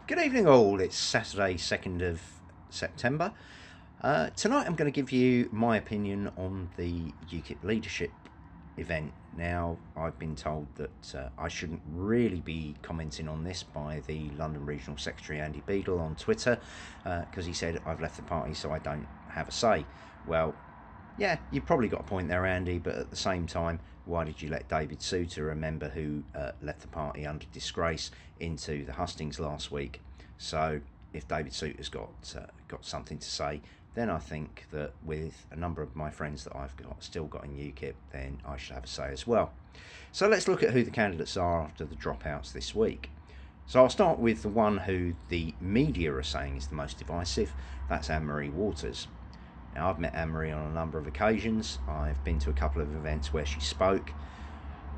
Good evening, all. It's Saturday, 2nd of September. Tonight, I'm going to give you my opinion on the UKIP leadership event. Now, I've been told that I shouldn't really be commenting on this by the London Regional Secretary Andy Beadle on Twitter because he said I've left the party, so I don't have a say. Well, yeah, you've probably got a point there, Andy, but at the same time, why did you let David Souter, a member who left the party under disgrace, into the hustings last week? So if David Souter's got something to say, then I think that with a number of my friends that I've still got in UKIP, then I should have a say as well. So let's look at who the candidates are after the dropouts this week. So I'll start with the one who the media are saying is the most divisive. That's Anne-Marie Waters. Now, I've met Anne-Marie on a number of occasions. I've been to a couple of events where she spoke.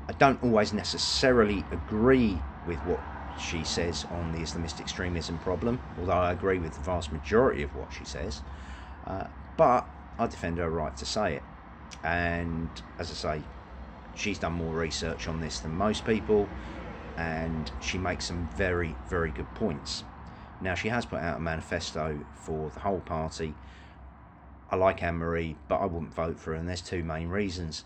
I don't always necessarily agree with what she says on the Islamist extremism problem, although I agree with the vast majority of what she says. But I defend her right to say it. And as I say, she's done more research on this than most people, and she makes some very, very good points. Now, she has put out a manifesto for the whole party. I like Anne-Marie, but I wouldn't vote for her, and there's two main reasons.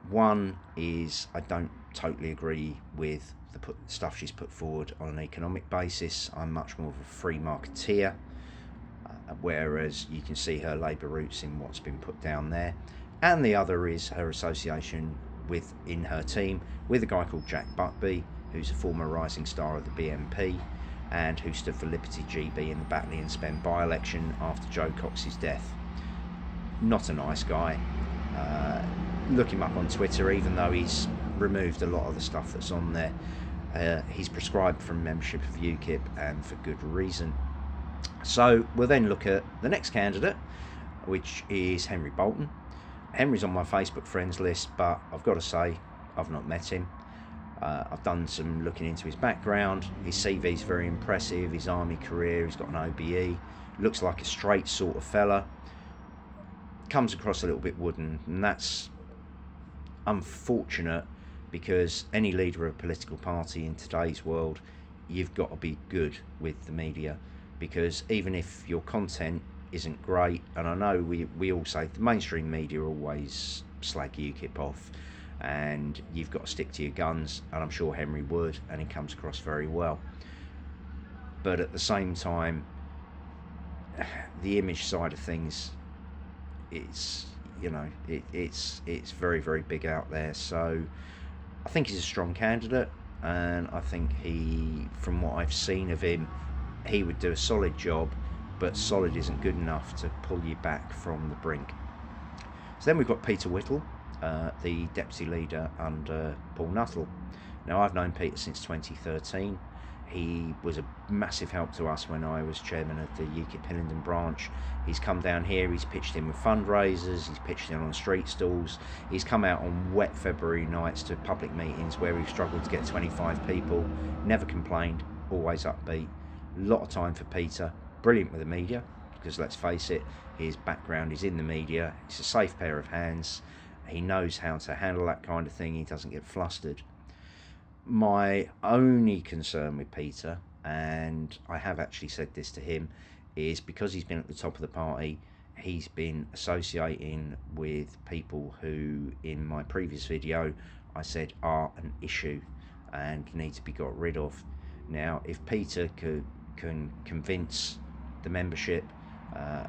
One is I don't totally agree with the stuff she's put forward on an economic basis. I'm much more of a free marketeer, whereas you can see her Labour roots in what's been put down there. And the other is her association in her team with a guy called Jack Buckby, who's a former rising star of the BNP and who stood for Liberty GB in the Batley and Spen by-election after Joe Cox's death. Not a nice guy. Look him up on Twitter, even though he's removed a lot of the stuff that's on there. He's prescribed from membership of UKIP, and for good reason. So we'll then look at the next candidate, which is Henry Bolton. Henry's on my Facebook friends list, but I've got to say, I've not met him. I've done some looking into his background. His CV's very impressive, his army career, he's got an OBE, looks like a straight sort of fella. Comes across a little bit wooden, and that's unfortunate because any leader of a political party in today's world, you've got to be good with the media, because even if your content isn't great, and I know we all say the mainstream media always slag UKIP off, and you've got to stick to your guns, and I'm sure Henry would, and he comes across very well. But at the same time, the image side of things, it's very, very big out there. So I think he's a strong candidate, and I think from what I've seen of him, he would do a solid job, but solid isn't good enough to pull you back from the brink. So then we've got Peter Whittle, the deputy leader under Paul Nuttall. Now, I've known Peter since 2013. He was a massive help to us when I was chairman of the UKIP Hillingdon branch. He's come down here, he's pitched in with fundraisers, he's pitched in on street stalls, he's come out on wet February nights to public meetings where we've struggled to get 25 people, never complained, always upbeat. A lot of time for Peter, brilliant with the media, because let's face it, his background is in the media, it's a safe pair of hands, he knows how to handle that kind of thing, he doesn't get flustered. My only concern with Peter, and I have actually said this to him, is because he's been at the top of the party, he's been associating with people who, in my previous video, I said are an issue and need to be got rid of. Now, if Peter can convince the membership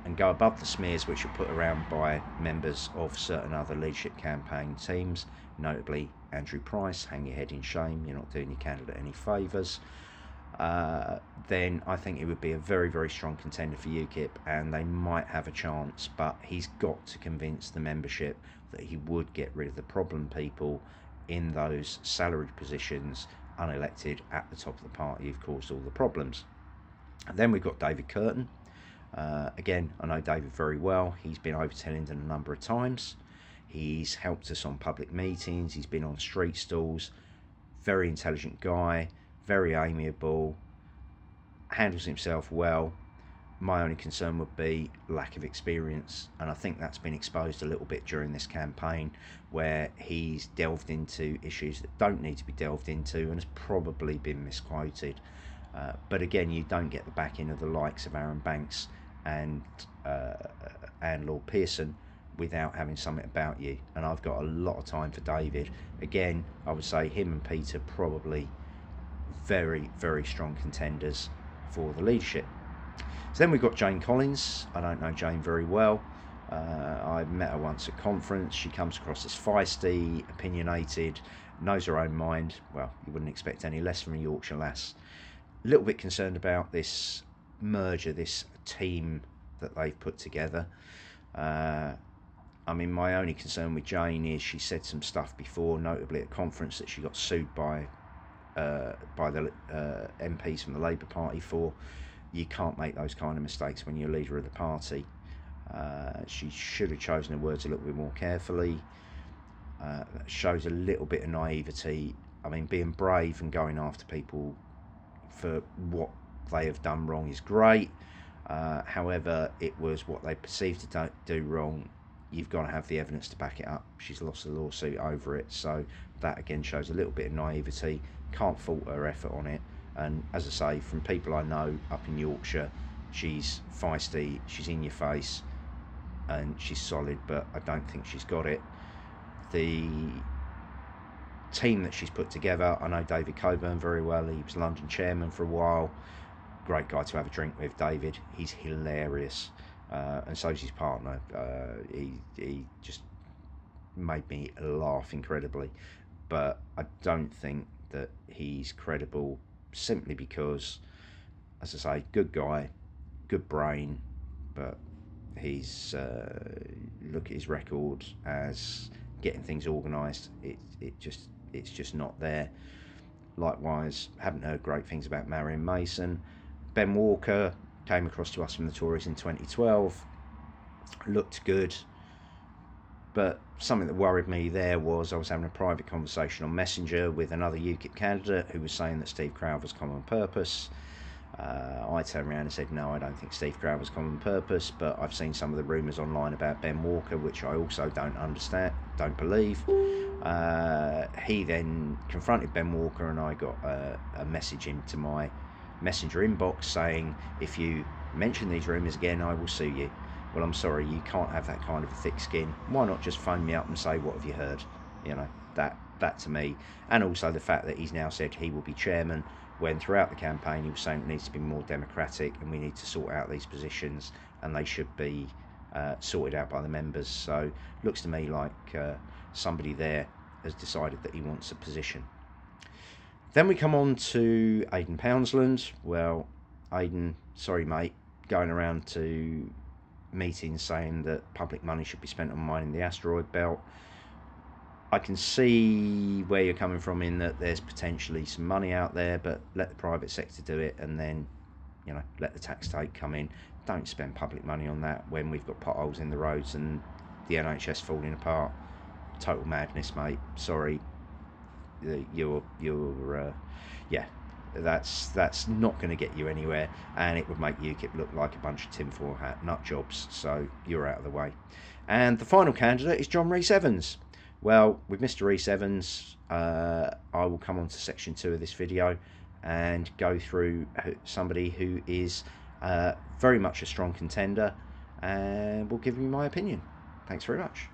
and go above the smears which are put around by members of certain other leadership campaign teams, notably Andrew Price, hang your head in shame, you're not doing your candidate any favours, then I think it would be a very, very strong contender for UKIP, and they might have a chance, but he's got to convince the membership that he would get rid of the problem people in those salaried positions, unelected, at the top of the party who've caused all the problems. And then we've got David Curtin. Again, I know David very well. He's been over to Hillingdon a number of times. He's helped us on public meetings. He's been on street stalls. Very intelligent guy, very amiable, handles himself well. My only concern would be lack of experience, and I think that's been exposed a little bit during this campaign, where he's delved into issues that don't need to be delved into and has probably been misquoted. But again, you don't get the backing of the likes of Aaron Banks and Lord Pearson without having something about you. And I've got a lot of time for David. Again, I would say him and Peter probably very, very strong contenders for the leadership. So then we've got Jane Collins. I don't know Jane very well. I met her once at conference. She comes across as feisty, opinionated, knows her own mind. Well, you wouldn't expect any less from a Yorkshire lass. A little bit concerned about this merger, this team that they've put together. I mean, my only concern with Jane is she said some stuff before, notably at conference, that she got sued by the MPs from the Labour Party for. You can't make those kind of mistakes when you're leader of the party. She should have chosen her words a little bit more carefully. Shows a little bit of naivety. I mean, being brave and going after people for what they have done wrong is great. However, it was what they perceived to do wrong. You've got to have the evidence to back it up. She's lost the lawsuit over it, so that again shows a little bit of naivety. Can't fault her effort on it. And as I say, from people I know up in Yorkshire, she's feisty, she's in your face, and she's solid, but I don't think she's got it. The team that she's put together, I know David Coburn very well. He was London chairman for a while. Great guy to have a drink with, David. He's hilarious, and so's his partner. He just made me laugh incredibly, but I don't think that he's credible, simply because, as I say, good guy, good brain, but he's look at his record as getting things organised. It's just not there. Likewise, haven't heard great things about Marion Mason. Ben Walker came across to us from the Tories in 2012, looked good, but something that worried me there was I was having a private conversation on Messenger with another UKIP candidate who was saying that Steve Crowther's common purpose. I turned around and said, no, I don't think Steve Crowther's common purpose, but I've seen some of the rumours online about Ben Walker, which I also don't understand, don't believe. He then confronted Ben Walker, and I got a message into my Messenger inbox saying, if you mention these rumours again, I will sue you. Well, I'm sorry, you can't have that kind of a thick skin. Why not just phone me up and say, what have you heard? You know, that to me. And also the fact that he's now said he will be chairman, when throughout the campaign he was saying it needs to be more democratic and we need to sort out these positions, and they should be sorted out by the members. So looks to me like somebody there has decided that he wants a position. Then we come on to Aidan Poundsland. Well, Aidan, sorry mate, going around to meetings saying that public money should be spent on mining the asteroid belt. I can see where you're coming from in that there's potentially some money out there, but let the private sector do it, and then, you know, let the tax take come in. Don't spend public money on that when we've got potholes in the roads and the NHS falling apart. Total madness, mate. Sorry, yeah, that's not going to get you anywhere, and it would make UKIP look like a bunch of tinfoil hat nut jobs. So you're out of the way. And the final candidate is John Rhys-Evans. Well, with Mr. Rhys-Evans, I will come on to section 2 of this video and go through somebody who is very much a strong contender, and will give you my opinion. Thanks very much.